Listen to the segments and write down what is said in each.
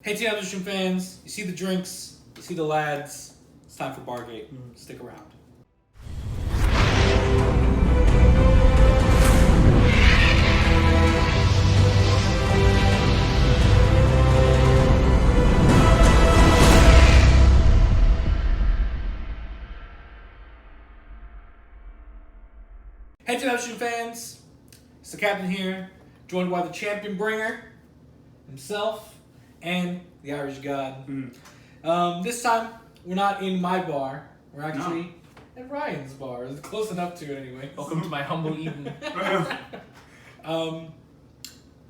Hey, Team Absolution fans, you see the drinks, you see the lads. It's time for Bargate. Stick around. Hey, Team Absolution fans, it's the captain here, joined by the champion bringer himself and the Irish God. This time, we're not in my bar. We're actually at Ryan's bar. It's close enough to it anyway. Welcome to my humble Eden.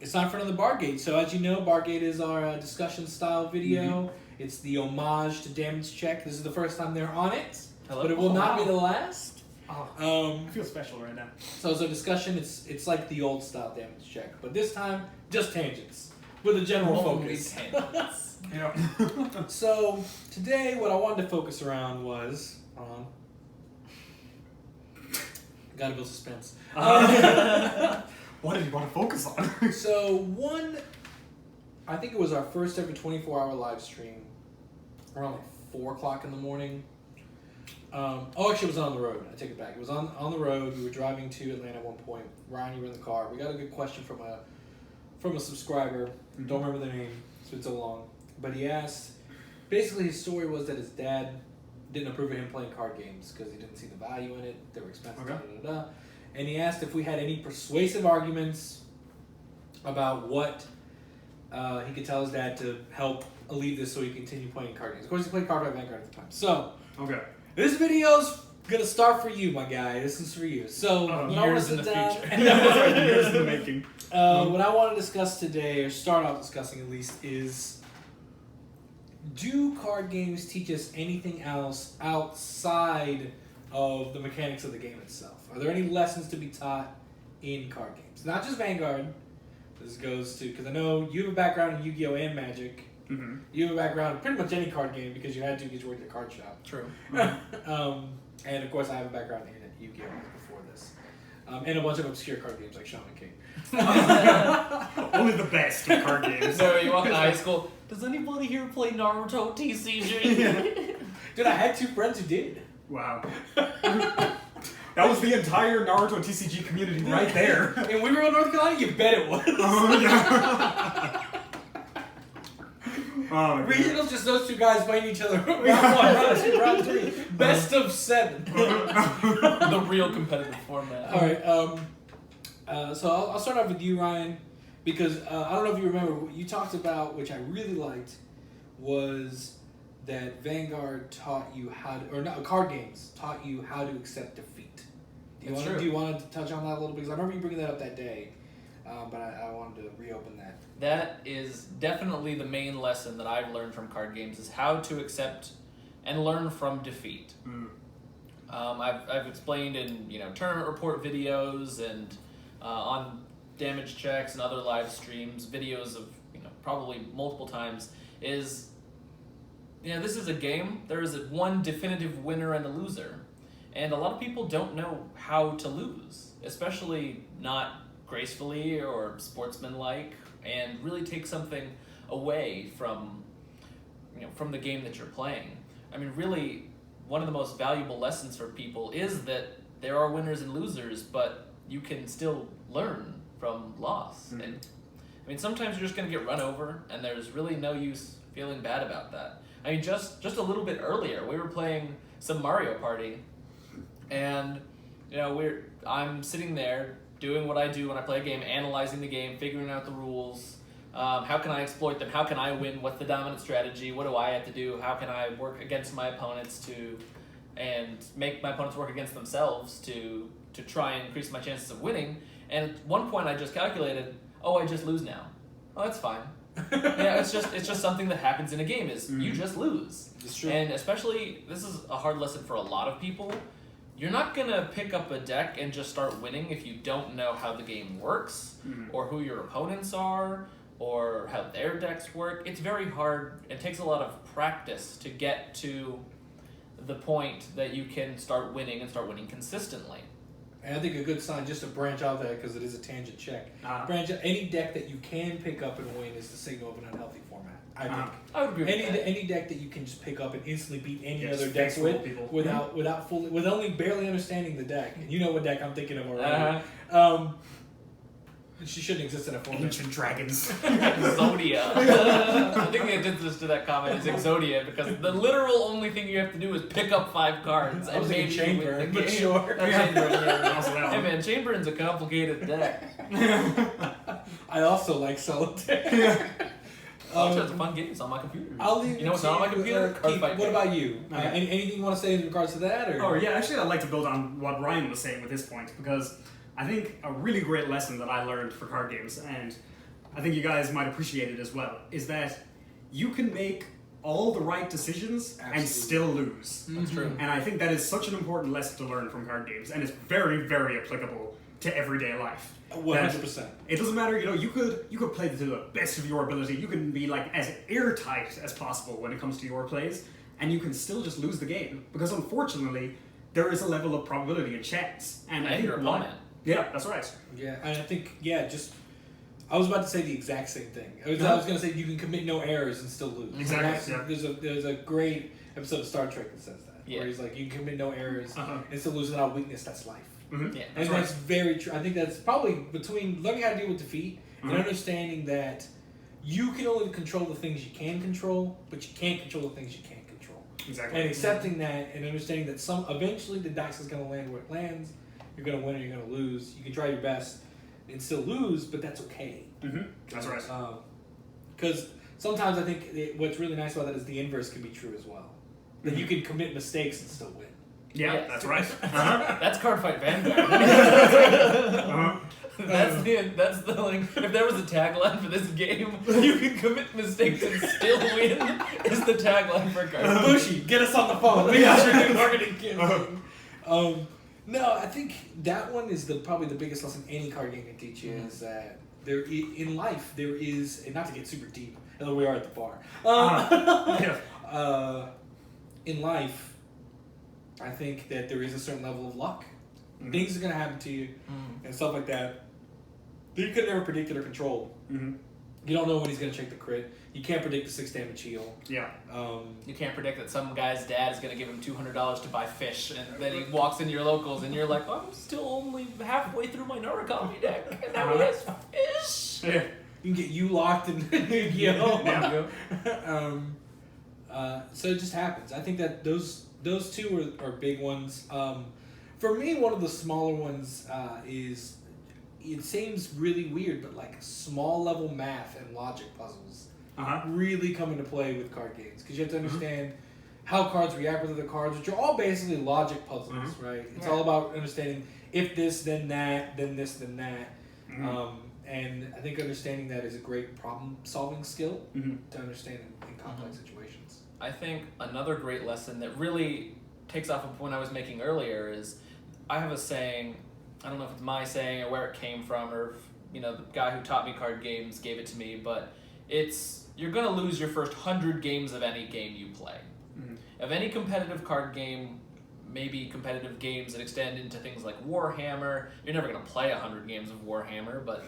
It's time for another Bargate. So as you know, Bargate is our discussion style video. It's the homage to Damage Check. This is the first time they're on it. Hello. But it will not be the last. I feel special right now. So it's a discussion. It's like the old style Damage Check. But this time, just tangents. With a general focus. Yeah. So today, what I wanted to focus around was on. Gotta build suspense. What did you want to focus on? So I think it was our first ever 24-hour live stream, around like 4 o'clock in the morning. Actually, it was on the road. I take it back. It was on the road. We were driving to Atlanta at one point. Ryan, you were in the car. We got a good question from a subscriber. Don't remember the name. It's been so long. But he asked, basically his story was that his dad didn't approve of him playing card games because he didn't see the value in it. They were expensive. Okay. And he asked if we had any persuasive arguments about what he could tell his dad to help alleviate this so he could continue playing card games. Of course, he played Card Vanguard at the time. So, Okay. this video's gonna start for you, my guy. This is for you. So, when I want to years in sit the down, future. Years in the making. what I want to discuss today, or start off discussing at least, is do card games teach us anything else outside of the mechanics of the game itself? Are there any lessons to be taught in card games? Not just Vanguard. This goes to, because I know you have a background in Yu-Gi-Oh! And Magic. Mm-hmm. You have a background in pretty much any card game because you had to because you worked at a card shop. True. And of course, I have a background in Yu-Gi-Oh! Before this. And a bunch of obscure card games like Shaman King. Only the best of card games. So you walk into high school. Does anybody here play Naruto TCG? Dude, I had 2 friends who did. Wow. That was the entire Naruto TCG community right there. And we were in North Carolina, you bet it was. Oh, yeah. Oh, my God. Regionals, just those 2 guys playing each other. Round 1, round 2, round 3. Best of 7. The real competitive format. Alright, so I'll start off with you, Ryan, because I don't know if you remember, what you talked about, which I really liked, was that Vanguard taught you how to, or no, card games taught you how to accept defeat. Do you want to touch on that a little bit? Because I remember you bringing that up that day, but I wanted to reopen that. That is definitely the main lesson that I've learned from card games is how to accept and learn from defeat. I've explained in tournament report videos and on damage checks and other live streams, videos of probably multiple times, is this is a game. There is one definitive winner and a loser, and a lot of people don't know how to lose, especially not gracefully or sportsmanlike, and really take something away from from the game that you're playing. I mean, really, one of the most valuable lessons for people is that there are winners and losers, but you can still learn from loss. And I mean, sometimes you're just going to get run over, and there's really no use feeling bad about that. I mean, just a little bit earlier, we were playing some Mario Party, and I'm sitting there doing what I do when I play a game, analyzing the game, figuring out the rules. How can I exploit them? How can I win? What's the dominant strategy? What do I have to do? How can I work against my opponents and make my opponents work against themselves to try and increase my chances of winning? And at one point I just calculated, I just lose now. Oh, that's fine. It's just something that happens in a game is you just lose. It's true. And especially, this is a hard lesson for a lot of people. You're not going to pick up a deck and just start winning if you don't know how the game works or who your opponents are or how their decks work. It's very hard. It takes a lot of practice to get to the point that you can start winning and start winning consistently. And I think a good sign, just to branch out that, because it is a tangent check, branch out, any deck that you can pick up and win is the signal of an unhealthy format. I think. I would agree with that. Any deck that you can just pick up and instantly beat any Yeah, other just deck face with, people. with only barely understanding the deck. And you know what deck I'm thinking of already. Uh-huh. She shouldn't exist in a format. Ancient dragons. Exodia. I think the antithesis to that comment is Exodia, because the literal only thing you have to do is pick up 5 cards. I was and thinking maybe you win Chainburn, the but game. sure. Chainburn, yeah. Also that Hey one. man, Chainburn's a complicated deck. I also like Solitaire. Also, it's a fun game. It's on my computer. I'll leave You know what's not on my computer? Card Keith, Fight what game. about you? Okay. Anything you want to say in regards to that? Or? Oh yeah, actually I'd like to build on what Ryan was saying with his point, because I think a really great lesson that I learned for card games, and I think you guys might appreciate it as well, is that you can make all the right decisions and Absolutely. still lose. That's true. And I think that is such an important lesson to learn from card games, and it's very, very applicable to everyday life. 100%. It doesn't matter, you could play to the best of your ability. You can be like as airtight as possible when it comes to your plays, and you can still just lose the game, because unfortunately there is a level of probability and chance. And I And think your opponent. Yeah, that's right. Yeah, and I think, I was about to say the exact same thing. I was going to say you can commit no errors and still lose. Exactly, yeah. There's a great episode of Star Trek that says that. Yeah. Where he's like, you can commit no errors Uh-huh. and still lose without weakness. That's life. Mm-hmm. Yeah. And that's very true. I think that's probably between learning how to deal with defeat and Mhm. understanding that you can only control the things you can control, but you can't control the things you can't control. Exactly. And accepting that and understanding that eventually the dice is going to land where it lands. You're going to win or you're going to lose. You can try your best and still lose, but that's okay. Mm-hmm. That's right. Because sometimes I think what's really nice about that is the inverse can be true as well. That you can commit mistakes and still win. Yeah, Yes. that's right. Uh-huh. That's Card Fight Vanguard. Uh-huh. That's the like. If there was a tagline for this game, you can commit mistakes and still win. Is the tagline for Card Fight. Bushy, get us on the phone. We got your new marketing campaign. No, I think that one is probably the biggest lesson any card game can teach you is that in life there is, and not to get super deep, although we are at the bar. Yeah. In life, I think that there is a certain level of luck. Mhm. Things are going to happen to you and stuff like that you could never predict it or control. Mm-hmm. You don't know when he's going to check the crit. You can't predict the 6 damage heal. Yeah. You can't predict that some guy's dad is going to give him $200 to buy fish, and then he walks into your locals, and you're like, I'm still only halfway through my Narukami deck, and now he has fish. Yeah. You can get you locked in Yu-Gi-Oh! Yeah. So it just happens. I think that those two are big ones. For me, one of the smaller ones is, it seems really weird, but like small level math and logic puzzles Uh-huh. really come into play with card games, because you have to understand how cards react with other cards, which are all basically logic puzzles, right? It's all about understanding if this, then that, then this, then that. Mm-hmm. And I think understanding that is a great problem-solving skill Mm-hmm. to understand in complex situations. I think another great lesson that really takes off of the point I was making earlier is, I have a saying, I don't know if it's my saying or where it came from, or if, the guy who taught me card games gave it to me, but it's, you're going to lose your first 100 games of any game you play. Mm-hmm. Of any competitive card game, maybe competitive games that extend into things like Warhammer. You're never going to play 100 games of Warhammer, but...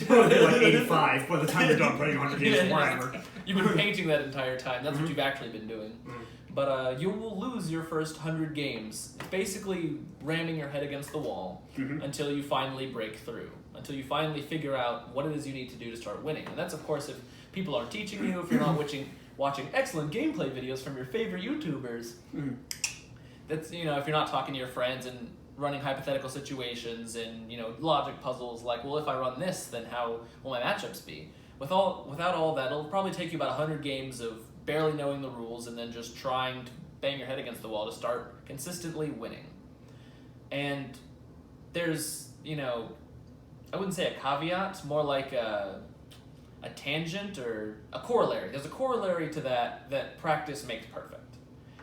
Probably like 85 by the time you're done playing 100 games of Warhammer. You've been painting that entire time. That's what you've actually been doing. Mm-hmm. But you will lose your first 100 games. It's basically ramming your head against the wall until you finally break through. Until you finally figure out what it is you need to do to start winning. And that's, of course, if people aren't teaching you, if you're not watching excellent gameplay videos from your favorite YouTubers. Mm-hmm. That's, if you're not talking to your friends and running hypothetical situations and, logic puzzles like, well, if I run this, then how will my matchups be? Without all that, it'll probably take you about 100 games of barely knowing the rules and then just trying to bang your head against the wall to start consistently winning. And there's, I wouldn't say a caveat, more like a tangent or a corollary. There's a corollary to that practice makes perfect.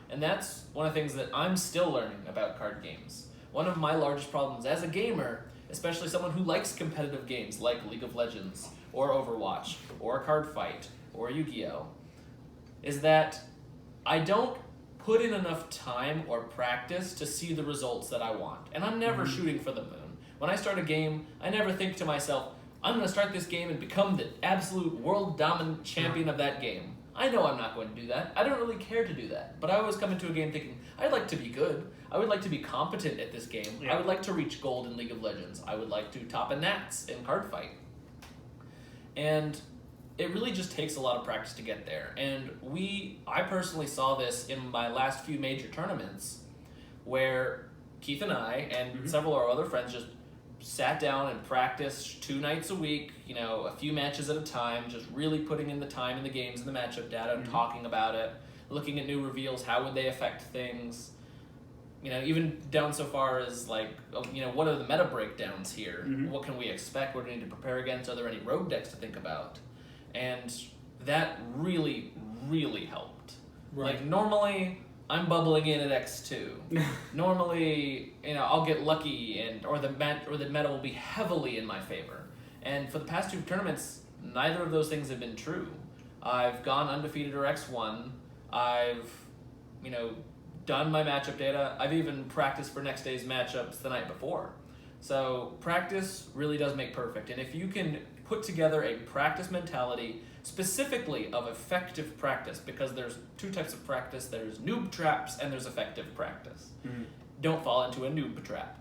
And that's one of the things that I'm still learning about card games. One of my largest problems as a gamer, especially someone who likes competitive games like League of Legends, or Overwatch, or Card Fight, or Yu-Gi-Oh!, is that I don't put in enough time or practice to see the results that I want. And I'm never shooting for the moon. When I start a game, I never think to myself, I'm going to start this game and become the absolute world dominant champion of that game. I know I'm not going to do that. I don't really care to do that. But I always come into a game thinking, I'd like to be good. I would like to be competent at this game. Yeah. I would like to reach gold in League of Legends. I would like to top a Nats in Cardfight. And it really just takes a lot of practice to get there. And I personally saw this in my last few major tournaments where Keith and I and several of our other friends just sat down and practiced 2 nights a week, a few matches at a time, just really putting in the time in the games and the matchup data and talking about it, looking at new reveals, how would they affect things, even down so far as what are the meta breakdowns here? What can we expect? What do we need to prepare against? Are there any rogue decks to think about? And that really, really helped. Right. Like normally I'm bubbling in at X2. Normally, I'll get lucky or the meta will be heavily in my favor. And for the past 2 tournaments, neither of those things have been true. I've gone undefeated or X1. I've, done my matchup data. I've even practiced for next day's matchups the night before. So practice really does make perfect. And if you can put together a practice mentality specifically of effective practice, because there's 2 types of practice. There's noob traps and there's effective practice. Don't fall into a noob trap.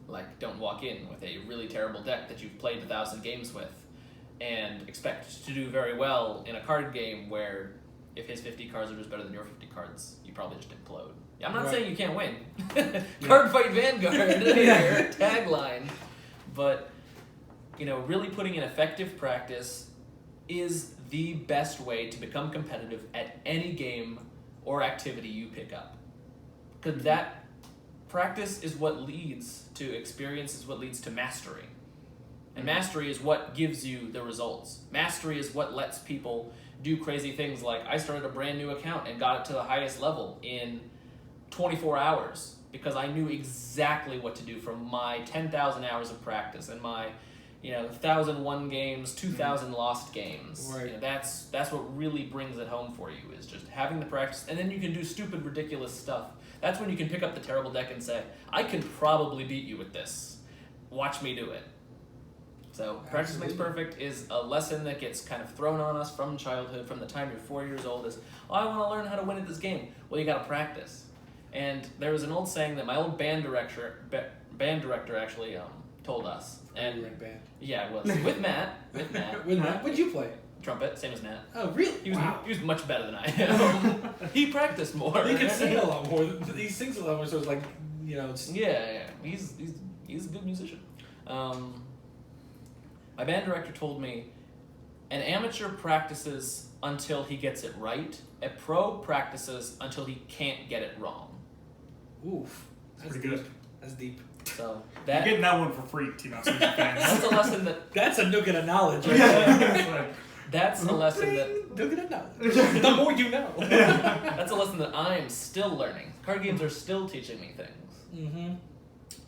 Like, don't walk in with a really terrible deck that you've played 1,000 games with and expect to do very well in a card game where if his 50 cards are just better than your 50 cards, you probably just implode. I'm not saying you can't win. Cardfight Vanguard, your tagline. But, really putting in effective practice is the best way to become competitive at any game or activity you pick up. Because that practice is what leads to experience, is what leads to mastery. And mastery is what gives you the results. Mastery is what lets people do crazy things like I started a brand new account and got it to the highest level in 24 hours because I knew exactly what to do from my 10,000 hours of practice and my 1,001 games, 2,000 lost games. Right. That's what really brings it home for you, is just having the practice, and then you can do stupid, ridiculous stuff. That's when you can pick up the terrible deck and say, I can probably beat you with this. Watch me do it. So practice makes perfect is a lesson that gets kind of thrown on us from childhood, from the time you're 4 years old, is, I want to learn how to win at this game. Well, you got to practice. And there was an old saying that my old band director actually told us. And band. yeah, it was with Matt. With Matt. What'd you play? Trumpet, same as Matt. Oh, really? He was much better than I am. He practiced more. He can sing a lot more. He sings a lot more, so it's like, Yeah. He's a good musician. My band director told me, an amateur practices until he gets it right. A pro practices until he can't get it wrong. Oof. That's pretty good. That's deep. So You're getting that one for free, Team Absolution fans. that's a lesson that... That's a nugget of knowledge right there. It's like, That's a lesson that... Nugget of knowledge. The more you know. That's a lesson that I am still learning. Card games are still teaching me things. Mm-hmm.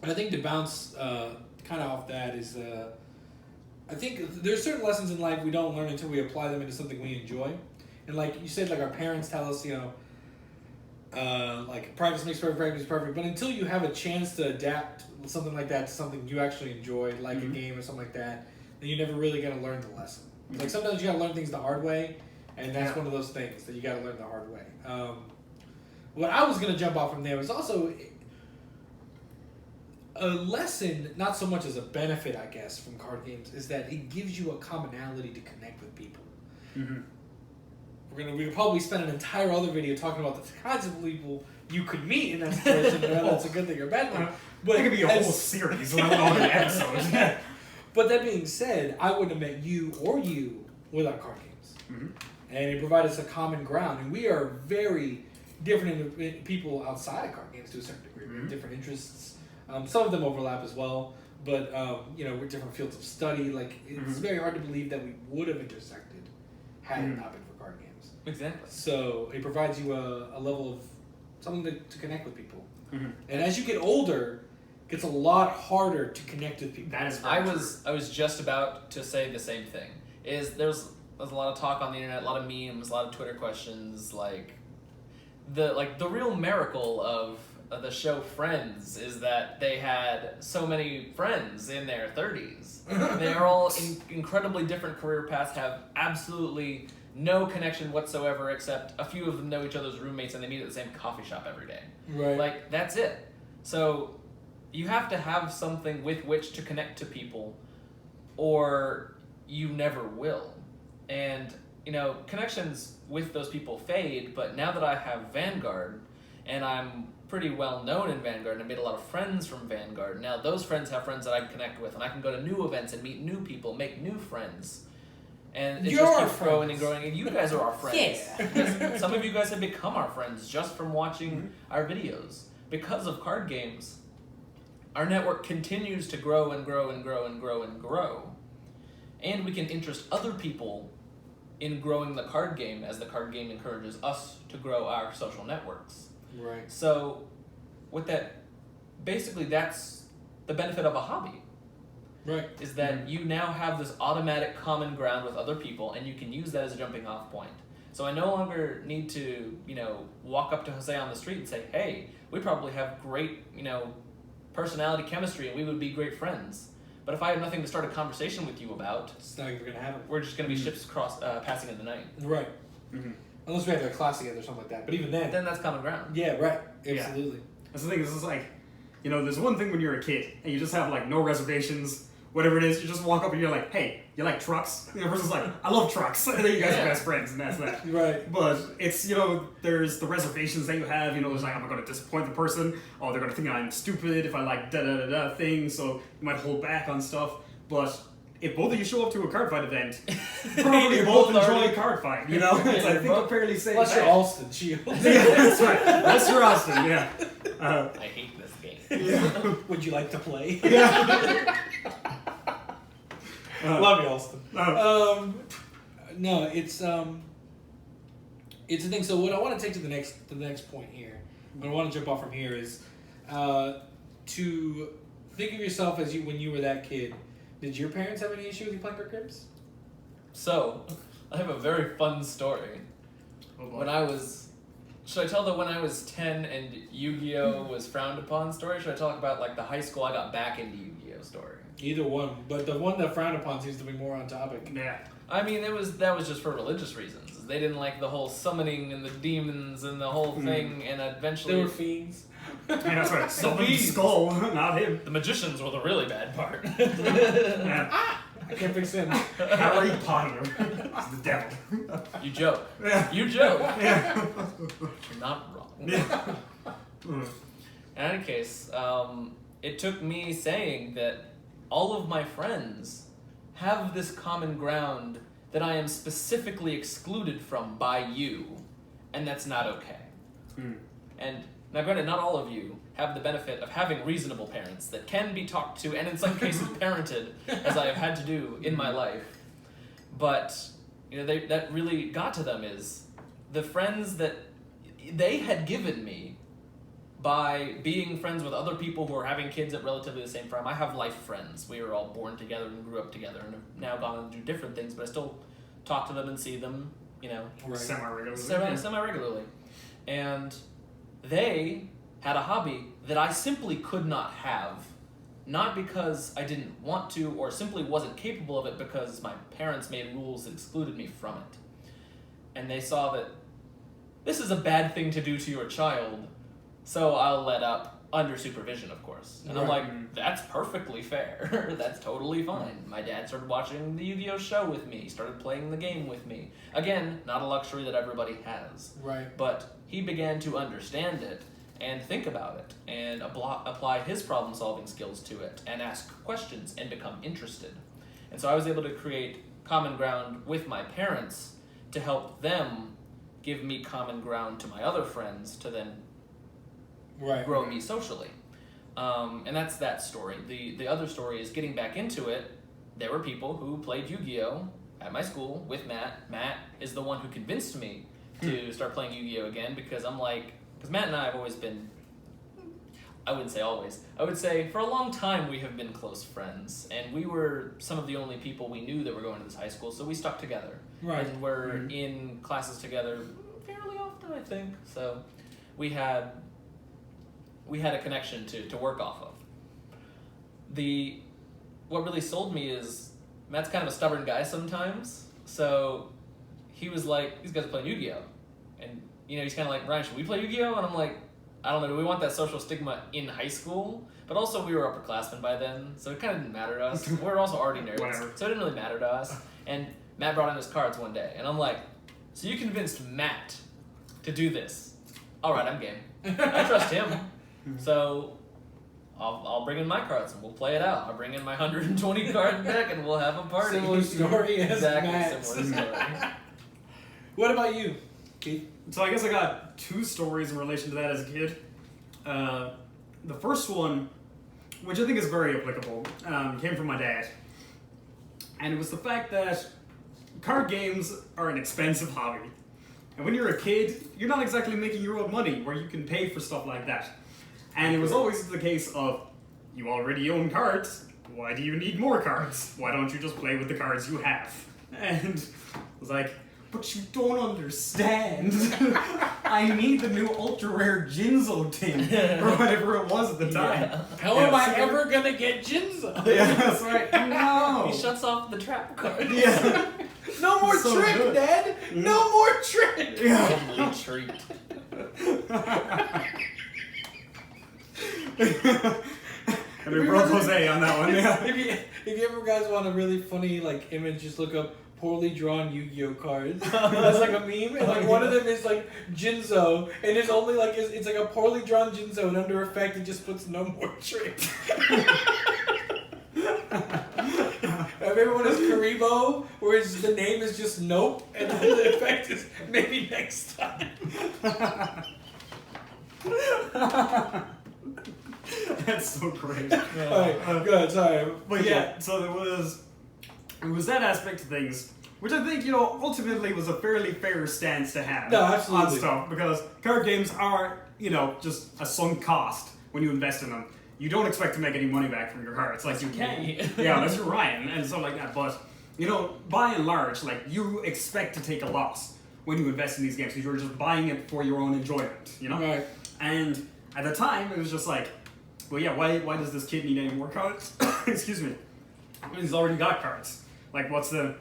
I think to bounce kind of off that is... I think there's certain lessons in life we don't learn until we apply them into something we enjoy. And like you said, like our parents tell us, like practice makes perfect. But until you have a chance to adapt something like that to something you actually enjoy, like a game or something like that, then you're never really going to learn the lesson. Like sometimes you got to learn things the hard way, and that's one of those things that you got to learn the hard way. What I was going to jump off from there was also a lesson, not so much as a benefit, I guess, from card games, is that it gives you a commonality to connect with people. mm-hmm. We'll probably spend an entire other video talking about the kinds of people you could meet in that situation, and whether that's a good thing or a bad thing. But it could be a whole series, let alone an episode. But that being said, I wouldn't have met you or you without card games. Mm-hmm. And it provided us a common ground. And we are very different people outside of card games to a certain degree. We have different interests. Some of them overlap as well. But, we're different fields of study. Like, it's very hard to believe that we would have intersected had it not been for card games. Exactly. So it provides you a level of something to connect with people. Mm-hmm. And as you get older, it gets a lot harder to connect with people. That is I was just about to say the same thing. There's a lot of talk on the internet, a lot of memes, a lot of Twitter questions, like the real miracle of the show Friends is that they had so many friends in their 30s. They are all incredibly different career paths, have absolutely no connection whatsoever, except a few of them know each other's roommates and they meet at the same coffee shop every day. Right. Like, that's it. So you have to have something with which to connect to people, or you never will. And, you know, connections with those people fade, but now that I have Vanguard, and I'm pretty well known in Vanguard, and I made a lot of friends from Vanguard, now those friends have friends that I can connect with, and I can go to new events and meet new people, make new friends. And it You're just our keeps growing and friends. growing, and you guys are our friends. Yeah. Some of you guys have become our friends just from watching our videos. Because of card games, our network continues to grow and grow and grow and grow and grow. And we can interest other people in growing the card game, as the card game encourages us to grow our social networks. Right. So, with that, basically that's the benefit of a hobby. Right. Is that you now have this automatic common ground with other people, and you can use that as a jumping off point. So I no longer need to, you know, walk up to Jose on the street and say, hey, we probably have great, you know, personality chemistry and we would be great friends. But if I have nothing to start a conversation with you about, It's not even going to happen. we're just going to be ships passing in the night. Right. Unless we have a class together or something like that. But even then. Then that's common ground. Yeah, right. Yeah. Absolutely. That's the thing. This is like, you know, there's one thing when you're a kid and you just have like no reservations, whatever it is. You just walk up and you're like, "Hey, you like trucks?" And the person's like, "I love trucks." And then you guys are best friends, and that's that. Right. But it's, you know, there's the reservations that you have. You know, there's like, am I going to disappoint the person? Oh, they're going to think I'm stupid if I like da da da da things. So you might hold back on stuff. But if both of you show up to a card fight event, probably You're both both enjoy already- a card fight. You know, it's I think both- I'm fairly safe. Unless you're Alston Shield. Yeah, that's right. Unless you're Austin, yeah. I hate this game. Yeah. Would you like to play? Yeah. Love you, Alston. Uh, No, it's a thing. So what I want to take to the next point here, what I want to jump off from here is to think of yourself as when you were that kid. Did your parents have any issue with you playing card games? So, I have a very fun story. oh boy. When I was... Should I tell the when I was 10 and Yu-Gi-Oh! Was frowned upon story? Or should I talk about like the high school I got back into Yu-Gi-Oh! Story? Either one, but the one that frowned upon seems to be more on topic. Yeah. I mean, that was just for religious reasons. They didn't like the whole summoning and the demons and the whole thing, and eventually... They were fiends. Yeah, that's right. Someone's bees. skull, not him. The magicians were the really bad part. Yeah. I can't fix him. Harry Potter is the devil. You joke. Yeah. You joke. Yeah. You're not wrong. Yeah. In any case, it took me saying that all of my friends have this common ground that I am specifically excluded from by you, and that's not okay. And now granted, not all of you have the benefit of having reasonable parents that can be talked to, and in some cases parented, as I have had to do in my life. But, you know, that really got to them is the friends that they had given me by being friends with other people who are having kids at relatively the same time. I have life friends. We were all born together and grew up together and have now gone and do different things, but I still talk to them and see them, you know, Right. Semi-regularly. semi-regularly. And they had a hobby that I simply could not have, not because I didn't want to or simply wasn't capable of it, because my parents made rules that excluded me from it. And they saw that this is a bad thing to do to your child, so I'll let up, under supervision, of course. And I'm Right. like, that's perfectly fair. That's totally fine. My dad started watching the Yu-Gi-Oh! Show with me, started playing the game with me. Again, not a luxury that everybody has. Right. But he began to understand it and think about it and apply his problem-solving skills to it and ask questions and become interested. And so I was able to create common ground with my parents to help them give me common ground to my other friends to then Right. grow me socially. And that's that story. The other story is getting back into it. There were people who played Yu-Gi-Oh! At my school with Matt. Matt is the one who convinced me to start playing Yu-Gi-Oh! Again, because I'm like, because Matt and I have always been, I wouldn't say always, I would say for a long time we have been close friends, and we were some of the only people we knew that were going to this high school, so we stuck together. Right. And we're in classes together fairly often, I think. So we had a connection to work off of. What really sold me is Matt's kind of a stubborn guy sometimes, so he was like, these guys are playing Yu-Gi-Oh! And, he's kind of like, Ryan, should we play Yu-Gi-Oh? And I'm like, I don't know, do we want that social stigma in high school? But also, we were upperclassmen by then, so it kind of didn't matter to us. We were also already nerds, Whatever. so it didn't really matter to us. And Matt brought in his cards one day, and I'm like, so you convinced Matt to do this? All right, I'm game. I trust him. So I'll bring in my cards and we'll play it out. I'll bring in my 120 card deck and we'll have a party. Similar story as exactly Matt's. similar story. What about you, Keith? So I guess I got two stories in relation to that as a kid. The first one, which I think is very applicable, came from my dad. And it was the fact that card games are an expensive hobby. And when you're a kid, you're not exactly making your own money where you can pay for stuff like that. And it was always the case of, you already own cards, why do you need more cards? Why don't you just play with the cards you have? And I was like, but you don't understand. I need the new ultra rare Jinzo tin, or whatever it was at the time. Yeah. How am I ever gonna get Jinzo? Yeah, that's right. No. He shuts off the trap card. Yeah. No more So trick, good. Dad! No more trick! Yeah. Holy treat. And we broke Jose on that one, yeah. If you ever guys want a really funny image, just look up poorly drawn Yu-Gi-Oh cards. That's like a meme, and one of them is Jinzo, and it's only it's like a poorly drawn Jinzo, and under effect it just puts no more trick. If everyone is Karibo, where the name is just Nope, and the effect is maybe next time. That's so great. Alright, go ahead, sorry. But yeah, so it was that aspect of things, which I think, ultimately was a fairly fair stance to have No, absolutely. on stuff, because card games are, just a sunk cost when you invest in them. You don't expect to make any money back from your cards, like you can. Yeah, that's Ryan and stuff like that. But by and large, you expect to take a loss when you invest in these games because you're just buying it for your own enjoyment, Right. And at the time, it was just like, well, yeah, why does this kid need any more cards? Excuse me. He's already got cards. What's the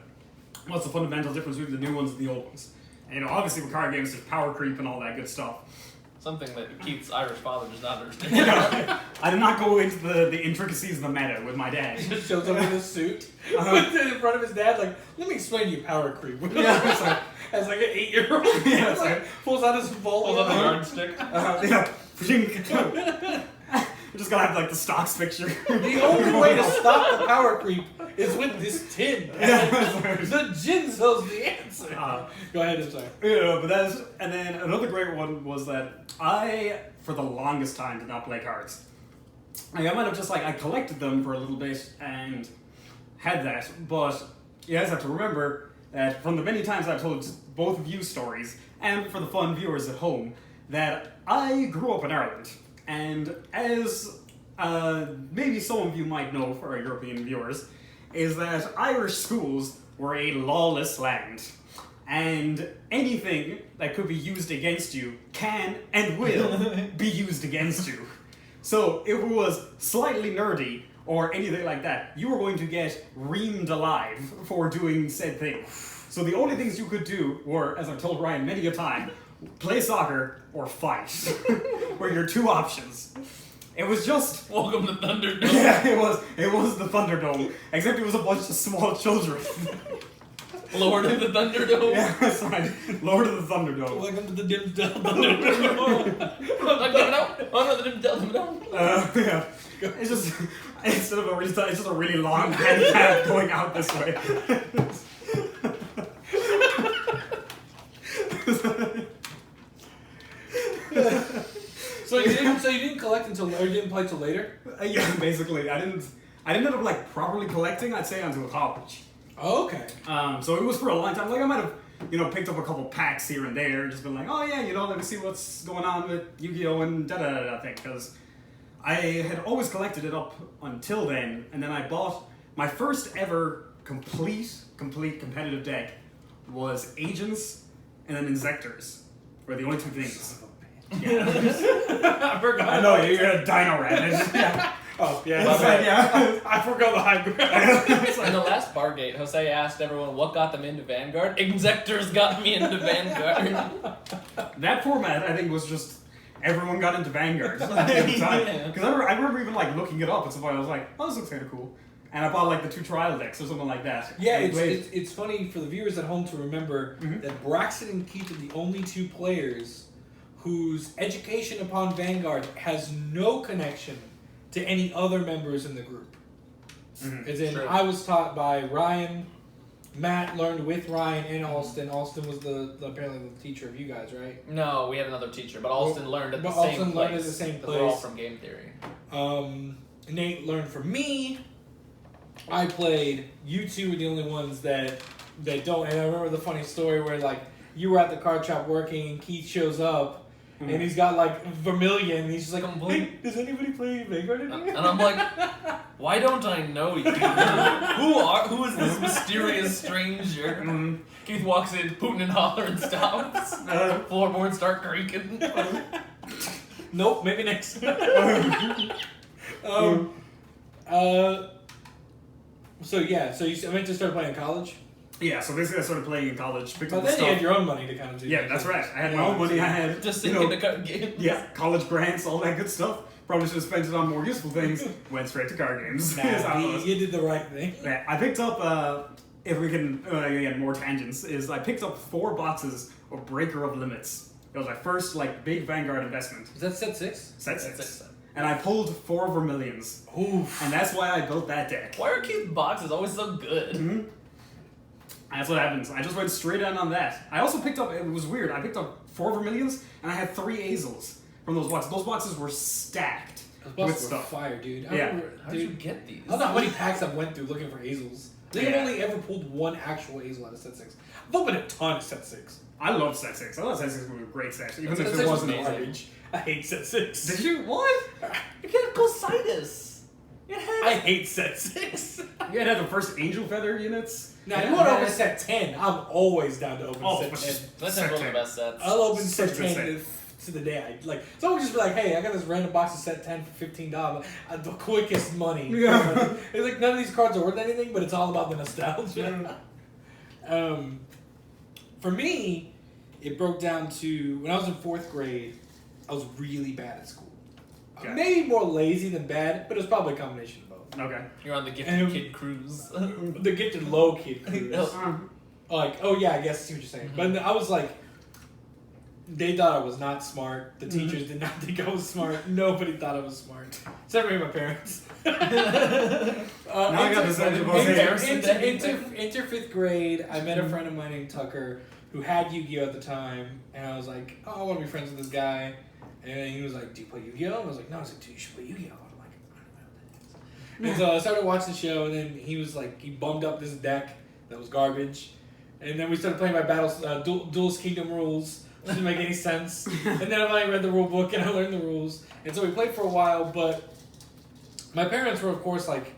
fundamental difference between the new ones and the old ones? And obviously with card games, there's power creep and all that good stuff. Something that Keith's Irish father does not understand. I did not go into the intricacies of the meta with my dad. He just shows up in a suit in front of his dad, let me explain to you power creep. Yeah, As an 8-year-old. Yeah, it's like- pulls out his vault. Pulls out the yardstick. Yeah. We're just gonna have the stocks picture. The only way to stop the power creep is with this tin. The Jinzo's the answer. Go ahead, I'm sorry. But and then another great one was that I, for the longest time, did not play cards. I might have just I collected them for a little bit and had that, but you guys have to remember that from the many times I've told both of you stories, and for the fun viewers at home, that I grew up in Ireland. And as maybe some of you might know for our European viewers, is that Irish schools were a lawless land. And anything that could be used against you can and will be used against you. So if it was slightly nerdy or anything like that, you were going to get reamed alive for doing said thing. So the only things you could do were, as I've told Ryan many a time, play soccer or fight were your two options. It was just Welcome to Thunderdome. yeah, it was the Thunderdome, except it was a bunch of small children. Lord of the Thunderdome. Yeah, that's right. Lord of the Thunderdome. Welcome to the Dimsdale Thunderdome. Oh no, the Thunderdome. Yeah. It's just instead of a restart, it's just a really long hand path going out this way. So you didn't collect or you didn't play till later? Yeah, basically, I didn't end up properly collecting. I'd say until college. Oh, okay. So it was for a long time. I might have picked up a couple packs here and there, just been oh yeah, let me see what's going on with Yu-Gi-Oh and da thing, because I had always collected it up until then, and then I bought my first ever complete competitive deck was Agents and then Insectors were the only two things. Yeah. I forgot. I know, you're a dino rat. Yeah. Oh, yeah. It's like, yeah. I forgot the high ground. In the last Bargate, Jose asked everyone what got them into Vanguard. Exectors got me into Vanguard. That format, I think, was just everyone got into Vanguard at the time. Yeah. Because I remember even like looking it up at some point. I was like, oh, this looks kind of cool. And I bought like the 2 trial decks or something like that. Yeah, And it's funny for the viewers at home to remember that Braxton and Keith are the only 2 players whose education upon Vanguard has no connection to any other members in the group. As in, True. I was taught by Ryan, Matt learned with Ryan and Alston. Alston was apparently the teacher of you guys, right? No, we had another teacher, but Alston learned at the But same Alston place. learned at the same Because we're all place. from game theory. Nate learned from me. I played. You 2 were the only ones that don't. And I remember the funny story where like you were at the card shop working and Keith shows up and he's got like Vermilion and he's just like, hey, does anybody play Vanguard in here? And I'm like, why don't I know you? Who is this mysterious stranger? Keith walks in, Putin and hollering stops. Floorboards start creaking. Nope, maybe next. So yeah, so you meant to start playing in college? Yeah, so basically I started playing in college, picked up But the then you had stuff. your own money to kind of do. Yeah, that's right. I had my own money. I had Just you sink know, into card games. yeah, college grants, all that good stuff. Probably should have spent it on more useful things. Went straight to card games. Is how it Nah, was. you did the right thing. Yeah, I picked up, if we can, again, more tangents, is I picked up 4 boxes of Breaker of Limits. It was my first, like, big Vanguard investment. Is that set 6? Set 6. That's it. And I pulled 4 Vermilions. Oof. And that's why I built that deck. Why are Keith's boxes always so good? That's what happens. I just went straight in on that. I also picked up, it was weird, I picked up 4 Vermilions, and I had 3 Azels from those boxes. Those boxes were stacked Those with boxes were stuff. fire, dude. Yeah. How did you get these? I don't know how many packs I went through looking for Azels. I think I've Yeah. only ever pulled 1 actual Azel out of set 6. I've opened a ton of set 6. I love set 6. I thought set 6 was a great set, even Set if 6 it was wasn't amazing. garbage. I hate set 6. Did you? What? You get Cositis. It has I hate set 6. You had the first Angel Feather units? Now, you want to open set 10, I'm always down to open Oh, set but 10. That's Set one of the 10. best sets. I'll open Such set a good 10 to the day I like. Someone just be like, hey, I got this random box of set 10 for $15. The quickest money. Yeah. It's like none of these cards are worth anything, but it's all about the nostalgia. For me, it broke down to when I was in 4th grade, I was really bad at school. Okay. Maybe more lazy than bad, but it was probably a combination of both. Okay. You're on the gifted And- kid cruise. The gifted low kid cruise. Like, oh yeah, I guess I see what you're saying. But I was like, they thought I was not smart. The teachers did not think I was smart. Nobody thought I was smart. Except for my parents. Now I got this edge of Into 5th grade, I met a friend of mine named Tucker who had Yu-Gi-Oh! At the time. And I was like, oh, I want to be friends with this guy. And then he was like, do you play Yu-Gi-Oh? And I was like, no. I was like, dude, you should play Yu-Gi-Oh! I'm like, I don't know what that is. And so I started watching the show, and then he was like, he bummed up this deck that was garbage. And then we started playing by Duelist Kingdom rules. Which didn't make any sense. And then I read the rule book and I learned the rules. And so we played for a while, but my parents were, of course, like,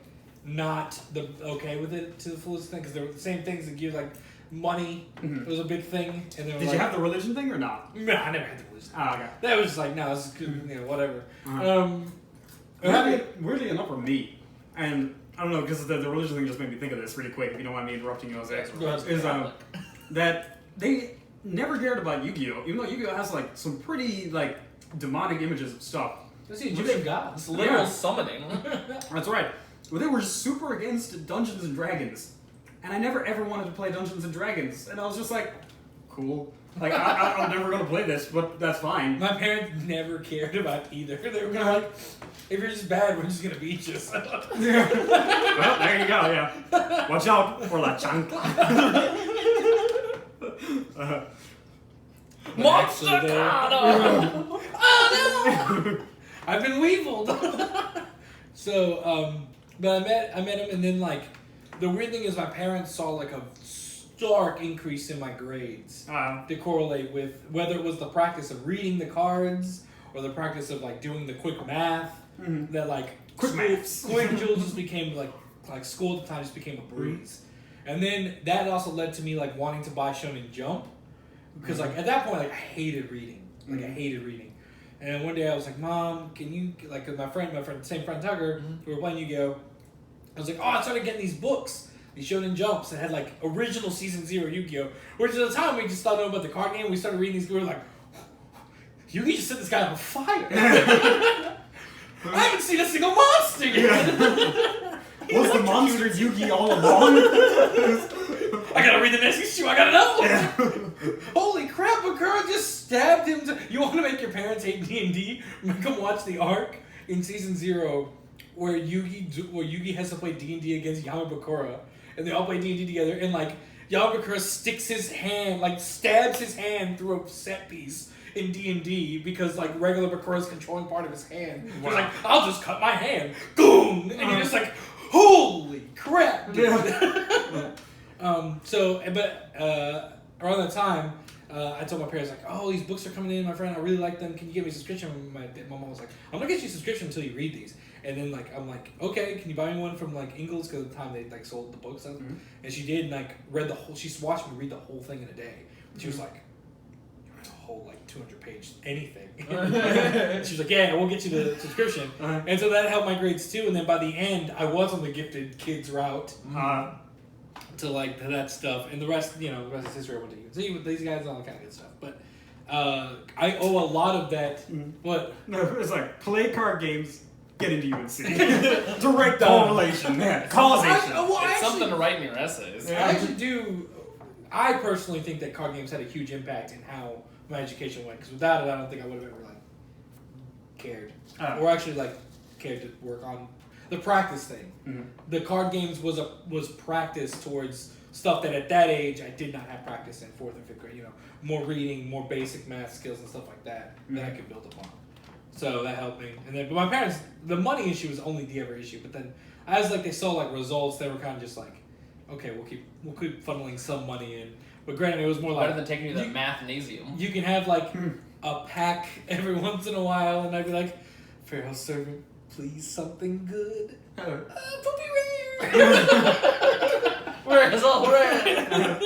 not okay with it to the fullest extent because they were the same things that give, like, money. It was a big thing. And they were Did like, you have the religion thing or not? No, I never had the religion. Oh, okay. That was just like, no, this is good, you know, whatever. Weirdly enough for me, and I don't know, because the religion thing just made me think of this really quick, if you don't mind me interrupting you, Jose, Go ahead. is that they never cared about Yu-Gi-Oh! Even though Yu-Gi-Oh! Has, like, some pretty, like, demonic images of stuff. That's the Egyptian gods. It's literal Yeah. summoning. That's right. But they were super against Dungeons and Dragons. And I never ever wanted to play Dungeons and Dragons. And I was just like, cool. Like, I'm never going to play this, but that's fine. My parents never cared about either. They were kind of like, if you're just bad, we're just going to beat you. So. Yeah. Well, there you go, yeah. Watch out for La Chancla. Monster Actually, they- Cardo! Oh no! I've been weeviled. So, but I met him, and then like the weird thing is my parents saw like a stark increase in my grades to correlate with whether it was the practice of reading the cards or the practice of like doing the quick math. That like Quick maths. quick jewels just became like school at the time just became a breeze, and then that also led to me like wanting to buy Shonen Jump because like at that point like I hated reading. And one day I was like, Mom, can you, like, my same friend Tucker, we were playing Yu-Gi-Oh! I was like, oh, I started getting these books, these Shonen Jumps that had, like, original Season 0 Yu-Gi-Oh! Which at the time we just thought about the card game. We started reading these, we were like, Yu-Gi just set this guy on fire. I haven't seen a single monster yet. Was the monster Yugi all along? I gotta read the next issue, I gotta know! Holy crap, Bakura just stabbed him to... You want to make your parents hate D&D? Make them watch the arc in Season 0 where Yugi has to play D&D against Yamabakura, and they all play D&D together, and, like, Yamabakura sticks his hand, like, stabs his hand through a set piece in D&D because, like, regular Bakura's controlling part of his hand. Wow. He's like, I'll just cut my hand. Boom! And you're just like, holy crap, dude. Around that time, I told my parents, like, oh, these books are coming in, my friend, I really like them, can you get me a subscription? And my mom was like, I'm gonna get you a subscription until you read these. And then, like, I'm like, okay, can you buy me one from, like, Ingalls? Because at the time they, like, sold the books. And she did, and, like, she watched me read the whole thing in a day. She was like, you read a whole, like, 200-page anything. She was like, yeah, we'll get you the subscription. And so that helped my grades, too. And then by the end, I was on the gifted kids route to, like, to that stuff. And the rest, the rest is history. I went to UNC with these guys, all that kind of good stuff. But I owe a lot of that. What? No, it's like, play card games, get into UNC. Direct correlation. Causation. It's something to write in your essays. I personally think that card games had a huge impact in how my education went. Because without it, I don't think I would have ever, like, cared. Or actually, like, cared to work on the practice thing. The card games was practice towards stuff that at that age I did not have practice in 4th and 5th grade. More reading, more basic math skills and stuff like that that I could build upon. So that helped me. And then, but my parents, the money issue was only the ever issue. But then, as like they saw like results, they were kind of just like, okay, we'll keep funneling some money in. But granted, it was more like better than taking you to the mathnasium. You can have like a pack every once in a while, and I'd be like, Pharaoh's servant, please something good. Poopy rare. Where is all rare?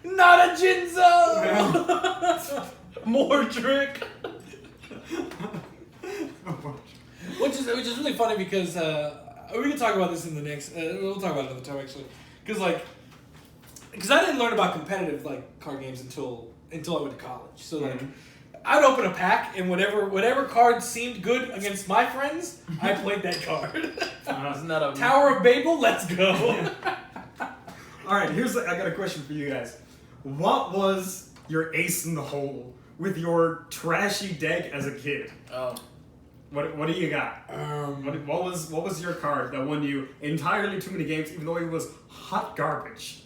Not a Jinzo. More trick. Which is really funny because we can talk about this in the next. We'll talk about it another time actually, because I didn't learn about competitive like card games until I went to college. So like, I'd open a pack and whatever card seemed good against my friends, I played that card. Isn't that a Tower of Babel? Let's go. All right, I got a question for you guys. What was your ace in the hole with your trashy deck as a kid? Oh. What do you got? What was your card that won you entirely too many games, even though it was hot garbage?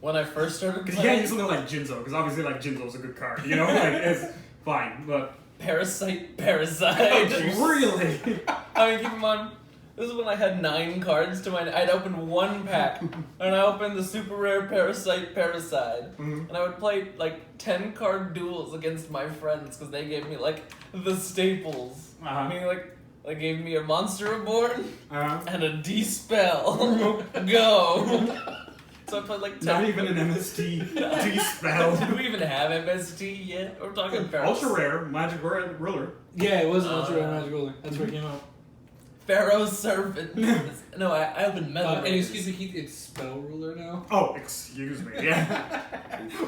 When I first started playing, you can't use something like Jinzo, because obviously like Jinzo's a good card, like it's fine, but Parasite. Really? I mean, keep in mind, this is when I had 9 cards to I'd opened one pack, and I opened the super rare Parasite, and I would play like 10 card duels against my friends because they gave me like the staples. I mean, like they gave me a Monster Reborn and a D-Spell. Go. So I played like 10. Not even an MST D-Spell. Do we even have MST yet? We're talking Pharaoh's. Ultra rare Magic Ruler. Yeah, it was an Ultra Rare Magic Ruler. That's where it came out. Pharaoh's Servant. No, I opened Metal And Raiders. excuse me, Keith, it's Spell Ruler now? Oh, excuse me, yeah.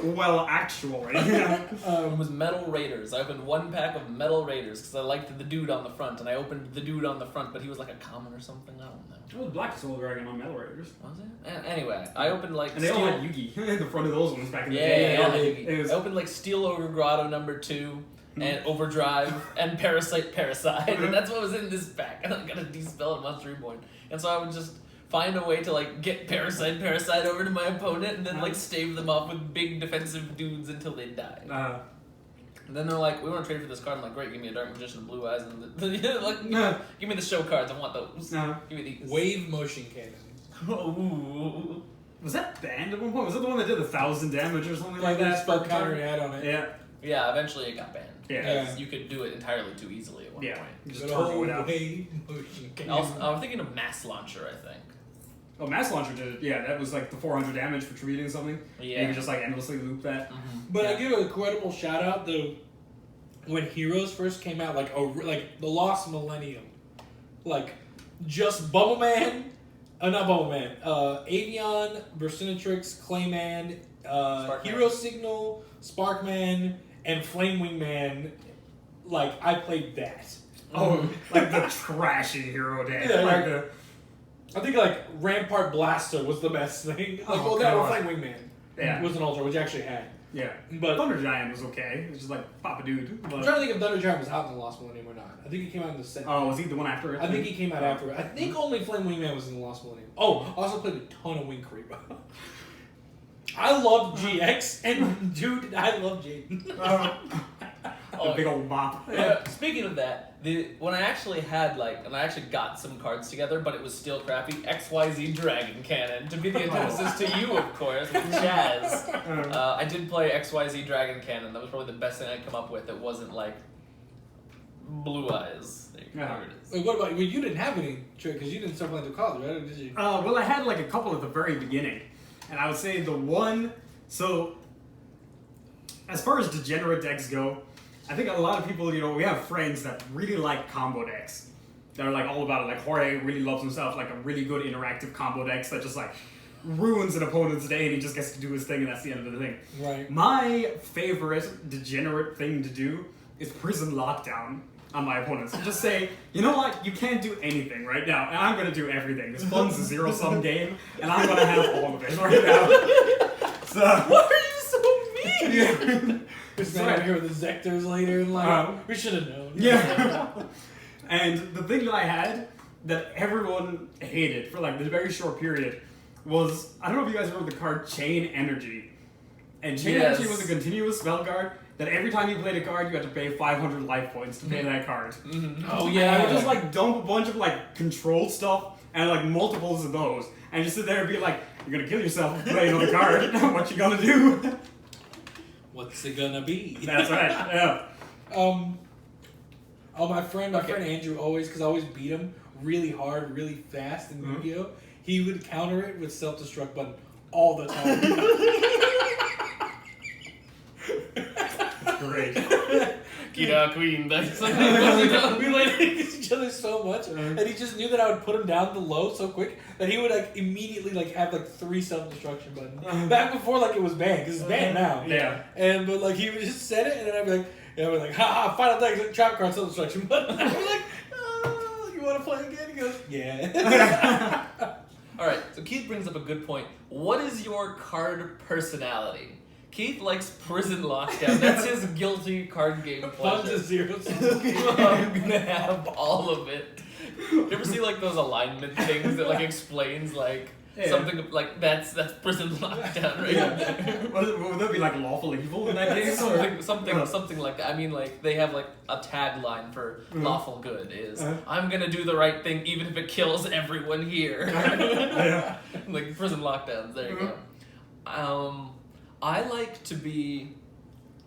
Well, actually. It was Metal Raiders. I opened one pack of Metal Raiders because I liked the dude on the front, and I opened the dude on the front, but he was like a common or something. I don't know. It was Black Soul Dragon on Metal Raiders. Was it? Anyway, I opened like and they all had Yugi in the front of those ones back in the day. Yeah. I opened like Steel Ogre Grotto #2. And Overdrive and Parasite, and that's what was in this pack. And I got a D-Spell and Monster Reborn. And so I would just find a way to like get Parasite over to my opponent and then like stave them off with big defensive dudes until they died. And then they're like, we want to trade for this card. I'm like, great, give me a Dark Magician of Blue Eyes and give me the show cards. I want those. Give me these. Wave Motion Cannon. Ooh. Was that banned at one point? Was that the one that did 1,000 damage or something like that? Spell counter had on it. Yeah. Yeah, eventually it got banned. Yeah. You could do it entirely too easily at one point. Just turbo it out. Wave Motion Cannon. I was thinking of Mass Launcher, I think. Oh, Mass Launcher did it. Yeah, that was like the 400 damage for treating something. Yeah. And you could just like endlessly loop that. But I give a credible shout out though. when Heroes first came out, like the Lost Millennium, like just Bubbleman, not Bubbleman, Avion, Burstinatrix, Clayman, Hero Signal, Sparkman, and Flamewing Man. Like I played that. Oh, like the trashy hero deck. Yeah, like yeah. I think like Rampart Blaster was the best thing. Like, Oh, well, that or God. Flamewing Man Yeah. was an ultra, which I actually had. Yeah. But Thunder Giant was okay. It's just like pop a dude. I'm But... trying to think if Thunder Giant was out in the Lost Millennium or not. I think he came out in the set. Oh, was he the one after it? I think he came out after it. I think only Flamewing Man was in the Lost Millennium. Oh, I also played a ton of Wing Creep. I love GX, and dude, I love Jaden. The big old bop. Speaking of that, when I actually had and I actually got some cards together, but it was still crappy. XYZ Dragon Cannon to be the antithesis to you, of course, with Chaz. I did play XYZ Dragon Cannon. That was probably the best thing I could come up with. It wasn't like Blue Eyes. There it is. Wait, what about you? You didn't have any trick because you didn't start playing through college, right? Or did you? Well, I had like a couple at the very beginning, and I would say the one. So, as far as degenerate decks go, I think a lot of people, we have friends that really like combo decks. That are like all about it. Like Jorge really loves himself like a really good interactive combo decks that just like ruins an opponent's day and he just gets to do his thing and that's the end of the thing. Right. My favorite degenerate thing to do is prison lockdown on my opponents. Just say, you know what, you can't do anything right now, and I'm gonna do everything. This fun's a zero-sum game, and I'm gonna have all of it right now. So, Why are you so mean? yeah. This man over here with the Zectors later in life. We should have known. Yeah. And the thing that I had that everyone hated for like this very short period was, I don't know if you guys remember the card Chain Energy. And Chain Yes. Energy was a continuous spell card that every time you played a card, you had to pay 500 life points to pay that card. Oh And I would just like dump a bunch of like control stuff and like multiples of those, and just sit there and be like, "You're gonna kill yourself playing on the card. What you gonna do?" What's it gonna be? That's right. Yeah. My friend Andrew always, because I always beat him really hard, really fast in Yu-Gi-Oh! He would counter it with self-destruct button all the time. Great. Kira Queen, that's we played against each other so much, and he just knew that I would put him down to low so quick that he would like immediately like have like 3 self-destruction buttons. Back before like it was banned, because it's banned now. Yeah. But like he would just set it, and then I'd be like, ha, final deck, trap card, self-destruction button. I'd be like, you want to play again? He goes, yeah. Alright, so Keith brings up a good point. What is your card personality? Keith likes prison lockdown. That's his guilty card game Fun to pleasure. zero. I'm gonna have all of it. You ever see like those alignment things that like explains like something like that's prison lockdown right there. Would that be like lawful evil in that case? or- Something like that. I mean, like they have like a tagline for lawful good is I'm gonna do the right thing even if it kills everyone here. Yeah. Like prison lockdowns. There you go. I like to be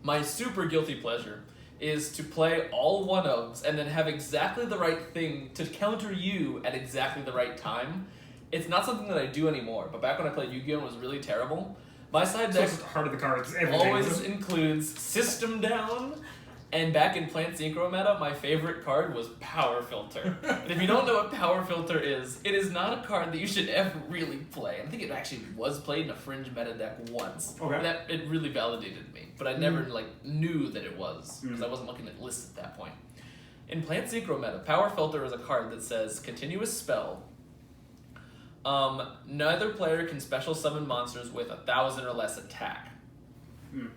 my super guilty pleasure is to play all one-ofs and then have exactly the right thing to counter you at exactly the right time. It's not something that I do anymore, but back when I played Yu-Gi-Oh! And was really terrible, my side So deck it's heart of the cards. Everything. always includes System Down, and back in Plant Synchro meta, my favorite card was Power Filter. And if you don't know what Power Filter is, it is not a card that you should ever really play. I think it actually was played in a Fringe meta deck once. Okay. It really validated me, but I never knew that it was, because I wasn't looking at lists at that point. In Plant Synchro meta, Power Filter is a card that says continuous spell. Neither player can special summon monsters with 1,000 or less attack.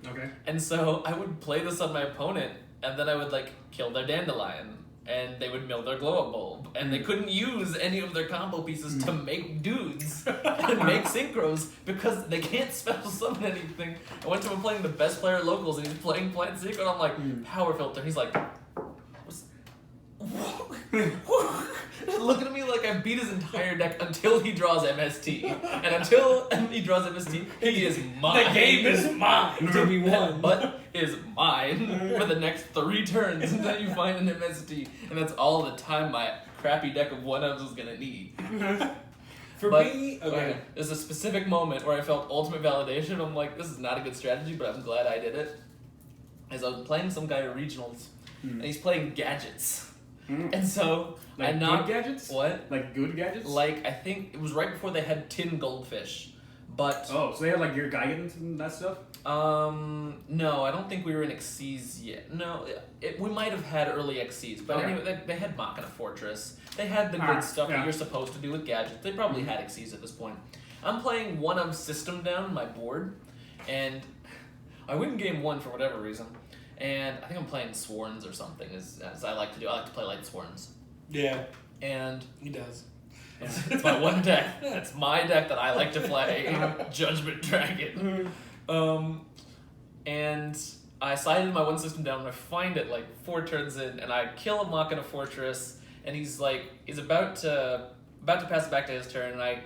Okay. And so I would play this on my opponent, and then I would like kill their Dandelion, and they would mill their Glow-Up Bulb, and they couldn't use any of their combo pieces to make dudes and make synchros because they can't special summon anything. I went to him playing the best player at locals, and he's playing Plant Synchro, and I'm like, Power Filter. He's like, looking at me like I beat his entire deck until he draws MST. And until he draws MST, he is mine. The game is mine to be won. But is mine for the next 3 turns until you find an MST. And that's all the time my crappy deck of one-ups is gonna need. For But, me, okay. There's a specific moment where I felt ultimate validation. I'm like, this is not a good strategy, but I'm glad I did it. is I was playing some guy at regionals, and he's playing gadgets. And so Like I knocked good gadgets? What? Like good gadgets? Like I think it was right before they had tin goldfish, but Oh, so they had like your Gigant and that stuff? no, I don't think we were in XCs yet. No, we might have had early XCs, but Okay. anyway, they had Machina Fortress. They had the good stuff yeah. that you're supposed to do with gadgets. They probably had XCs at this point. I'm playing one of System Down, my board, and I win game 1 for whatever reason. And I think I'm playing Sworns or something, as I like to do. I like to play Light Sworns. Yeah, And he does. it's my one deck. That's my deck that I like to play. Judgment Dragon. And I sided my one System Down and I find it like 4 turns in and I kill a Machina Fortress and he's about to pass it back to his turn and I'm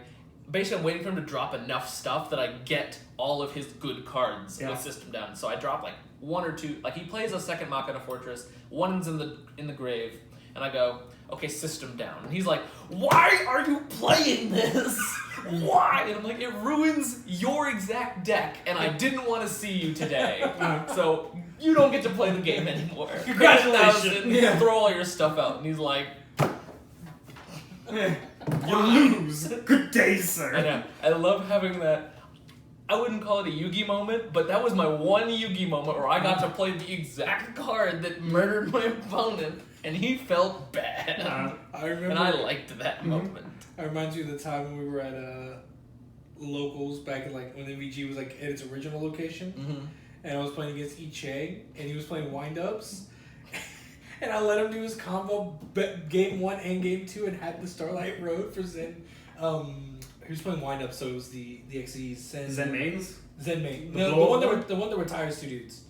waiting for him to drop enough stuff that I get all of his good cards with System Down. So I drop like 1 or 2, like he plays a second Machina Fortress, one's in the grave, and I go, okay, System Down. And he's like, why are you playing this? Why? And I'm like, it ruins your exact deck, and I didn't want to see you today. So you don't get to play the game anymore. Congratulations. Yeah. Throw all your stuff out. And he's like, You lose. Good day, sir. I know. I love having that. I wouldn't call it a Yugi moment, but that was my one Yugi moment where I got to play the exact card that murdered my opponent, and he felt bad. I remember, and I liked that moment. I remind you of the time when we were at locals back in like when MVG was like at its original location, and I was playing against Iche, and he was playing wind-ups, and I let him do his combo game 1 and game 2, and had the Starlight Road for Zen. He was playing wind-ups, so it was the XEs. Zen Mains? Zen Main. The No, blow the one that retires 2 dudes.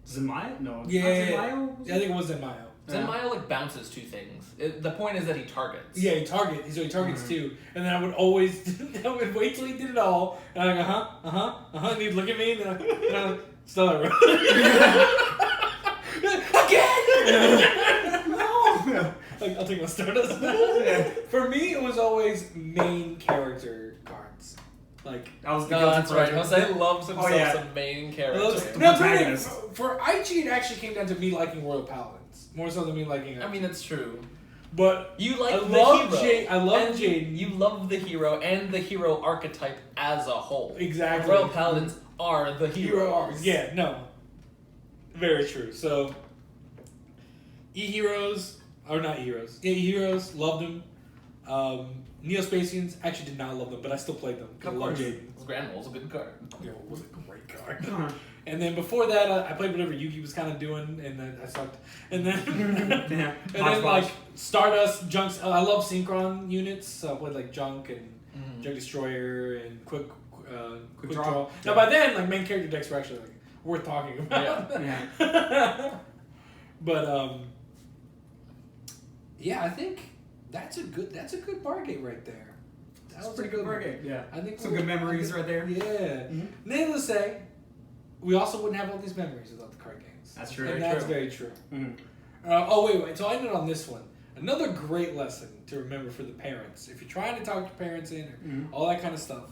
Zenmai? No. Yeah, Zenmaio? I think it was Zenmaio. Zenmaio like bounces 2 things. The point is that he targets. Yeah, he targets 2, and then I would always, I would wait till he did it all, and I'd go, and he'd look at me, and I'm like, Starlight Road. Again! No! Like, I'll take my Stardust. For me, it was always main character cards. Like, That was the No, guilty that's right. pleasure. Jose loves himself yeah. some main character. no, protagonist. for IG, it actually came down to me liking Royal Paladins more so than me liking. I mean, that's true. but You like I the love hero. I love and Jaden. You love the hero and the hero archetype as a whole. Exactly. Royal Paladins are the Hero heroes. arcs. Yeah, no. Very true. So, E-Heroes, or not E-Heroes. Yeah, E-Heroes, loved them. Neospacians, actually did not love them, but I still played them. I Of love course. Jaden. Grand Mole's a good card. Yeah, it was a great card. And then before that, I played whatever Yugi was kind of doing, and then I sucked. And then, Yeah. and then like Stardust, Junks. I love Synchron units, so I played like Junk and Junk Destroyer and Quick Draw. Draw. Now by then, like main character decks were actually like worth talking about. Yeah. But yeah, I think that's a good bar game right there. That was pretty a good good one. game. Yeah. I think Some good memories right there. Yeah. Needless to say, we also wouldn't have all these memories without the card games. That's true. And Very that's true. very true. Mhm. Wait. So I ended on this one. Another great lesson to remember for the parents, if you're trying to talk your parents in or all that kind of stuff,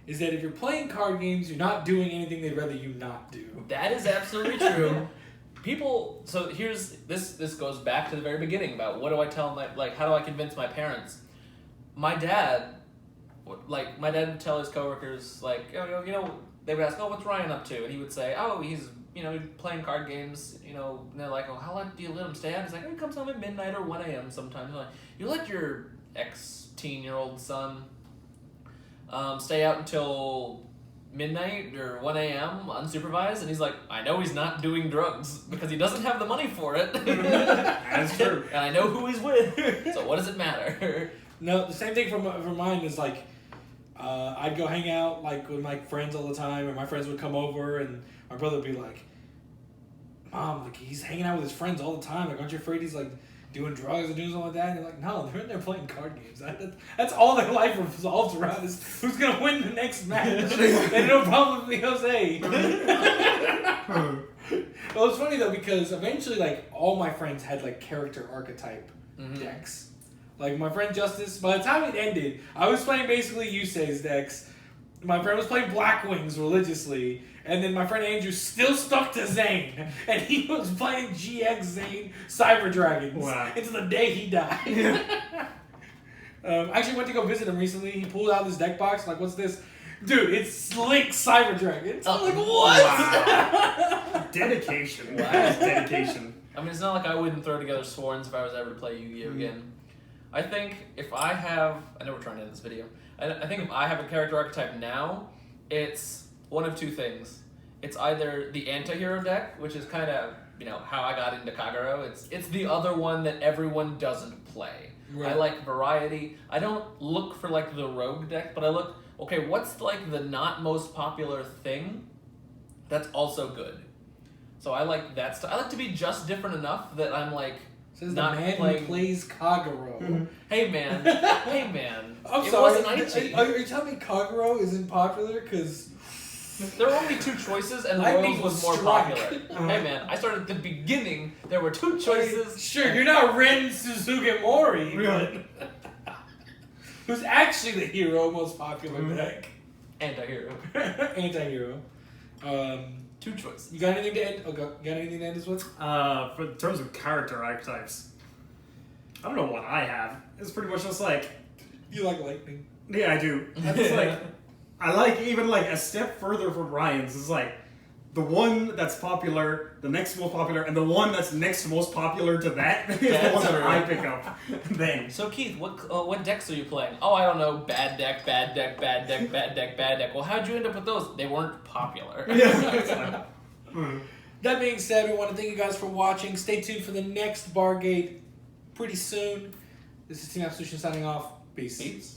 is that if you're playing card games, you're not doing anything they'd rather you not do. That is absolutely true. People, so here's this goes back to the very beginning about what do I tell how do I convince my parents? My dad would tell his coworkers they would ask, oh, what's Ryan up to? And he would say, oh, he's playing card games, and they're like, oh, how long do you let him stay out? He's like, oh, he comes home at midnight or 1 a.m. sometimes. They're like, you let your ex-teen-year-old son stay out until midnight or 1 a.m. unsupervised? And he's like, I know he's not doing drugs because he doesn't have the money for it. That's true. And I know who he's with, so what does it matter? No, the same thing for mine is like, I'd go hang out like with my friends all the time, and my friends would come over, and my brother would be like, Mom, like he's hanging out with his friends all the time. Like, aren't you afraid he's like doing drugs or doing something like that? And you're like, no, they're in there playing card games. That's all their life revolves around is who's gonna win the next match, and it'll probably be Jose. Well, it's funny though because eventually, like all my friends had like character archetype decks. Like my friend Justice, by the time it ended, I was playing basically Yusei's decks, my friend was playing Black Wings religiously, and then my friend Andrew still stuck to Zane, and he was playing GX Zane Cyber Dragons until the day he died. I actually went to go visit him recently. He pulled out his deck box. Like, what's this? Dude, it's Slink Cyber Dragons. I'm like, what? Wow. Dedication. That is dedication. I mean, it's not like I wouldn't throw together Sworns if I was ever to play Yu-Gi-Oh! Again. I think if I have... I know we're trying to end this video. I think if I have a character archetype now, it's one of two things. It's either the anti-hero deck, which is kind of, how I got into Kagero. It's the other one that everyone doesn't play. Right. I like variety. I don't look for, like, the rogue deck, but I look... Okay, what's, like, the not most popular thing that's also good? So I like that stuff. I like to be just different enough that I'm, like... Says not the man playing... who plays Kagero. Mm-hmm. Hey man, hey man. I'm it sorry. wasn't Aichi. Are you telling me Kagero isn't popular? Because there were only two choices, and Lightning Rogue was more strike. popular. Hey man, I started at the beginning. There were two choices. Sure, you're not Ren Suzukemori, but who's actually the hero most popular deck? Anti-hero. Anti-hero. Two choices. You got anything to end? Got anything to end this with? For in terms of character archetypes, I don't know what I have. It's pretty much just like... You like lightning. Yeah, I do. I just like... I like even like a step further from Ryan's. It's like the one that's popular, the next most popular, and the one that's next most popular to that is the one that I pick up. Then. So Keith, what decks are you playing? Oh, I don't know. Bad deck, bad deck, bad deck, bad deck, bad deck. Well, how'd you end up with those? They weren't popular. Yeah. That being said, we want to thank you guys for watching. Stay tuned for the next Bargate pretty soon. This is Team Absolution signing off. Peace.